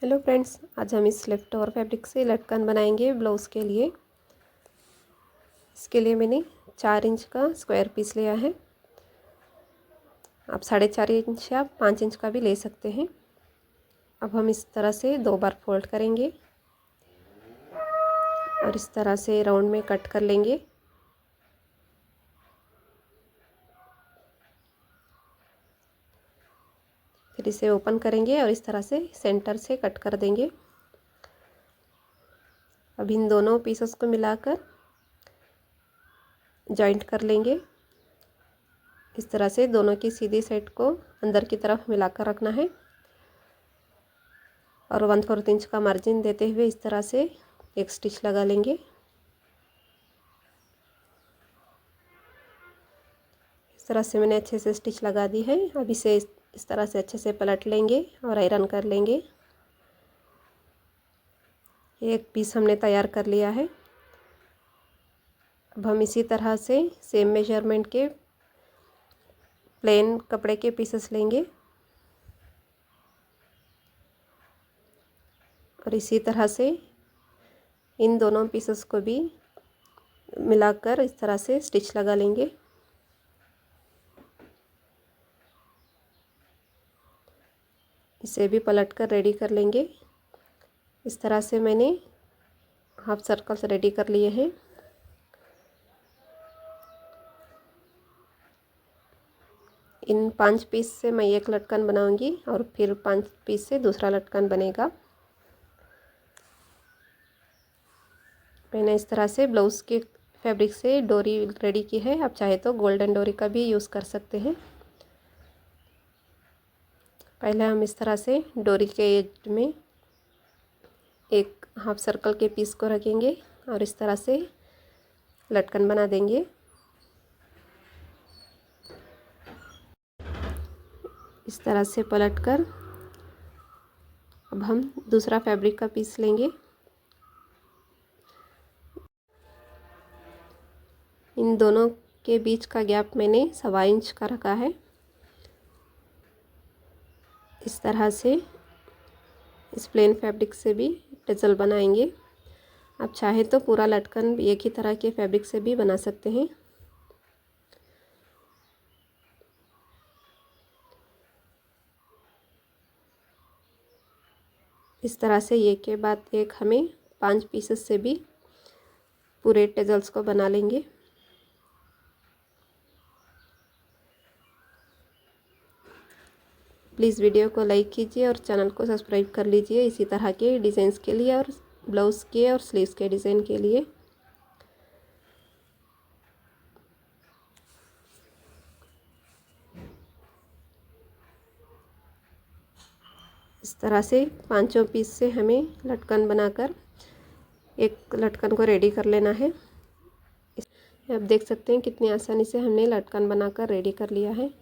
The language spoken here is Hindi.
हेलो फ्रेंड्स, आज हम इस लेफ्ट ओवर फैब्रिक से लटकन बनाएंगे ब्लाउज़ के लिए। इसके लिए मैंने 4 इंच का स्क्वायर पीस लिया है। आप 4.5 इंच या 5 इंच का भी ले सकते हैं। अब हम इस तरह से 2 बार फोल्ड करेंगे और इस तरह से राउंड में कट कर लेंगे। फिर इसे ओपन करेंगे और इस तरह से सेंटर से कट कर देंगे। अब इन दोनों पीसेस को मिलाकर जॉइंट कर लेंगे। इस तरह से दोनों की सीधी साइड को अंदर की तरफ मिलाकर रखना है और 1/4 इंच का मार्जिन देते हुए इस तरह से एक स्टिच लगा लेंगे। इस तरह से मैंने अच्छे से स्टिच लगा दी है। अब इसे इस तरह से अच्छे से पलट लेंगे और आयरन कर लेंगे। एक पीस हमने तैयार कर लिया है। अब हम इसी तरह से सेम मेजरमेंट के प्लेन कपड़े के पीसेस लेंगे और इसी तरह से इन दोनों पीसेस को भी मिलाकर इस तरह से स्टिच लगा लेंगे। इसे भी पलट कर रेडी कर लेंगे। इस तरह से मैंने हाफ सर्कल्स रेडी कर लिए हैं। इन 5 पीस से मैं एक लटकन बनाऊंगी और फिर 5 पीस से दूसरा लटकन बनेगा। मैंने इस तरह से ब्लाउज़ के फैब्रिक से डोरी रेडी की है। आप चाहे तो गोल्डन डोरी का भी यूज़ कर सकते हैं। पहले हम इस तरह से डोरी के एज में एक हाफ सर्कल के पीस को रखेंगे और इस तरह से लटकन बना देंगे। इस तरह से पलटकर अब हम दूसरा फैब्रिक का पीस लेंगे। इन दोनों के बीच का गैप मैंने 1.25 इंच का रखा है। इस तरह से इस प्लेन फैब्रिक से भी टजल बनाएंगे। आप चाहे तो पूरा लटकन एक ही तरह के फैब्रिक से भी बना सकते हैं। इस तरह से एक के बाद एक हमें 5 पीसेस से भी पूरे टजल्स को बना लेंगे। प्लीज़ वीडियो को लाइक कीजिए और चैनल को सब्सक्राइब कर लीजिए इसी तरह के डिज़ाइंस के लिए और ब्लाउज़ के और स्लीव्स के डिज़ाइन के लिए। इस तरह से 5 पीस से हमें लटकन बनाकर एक लटकन को रेडी कर लेना है। आप देख सकते हैं कितनी आसानी से हमने लटकन बनाकर रेडी कर लिया है।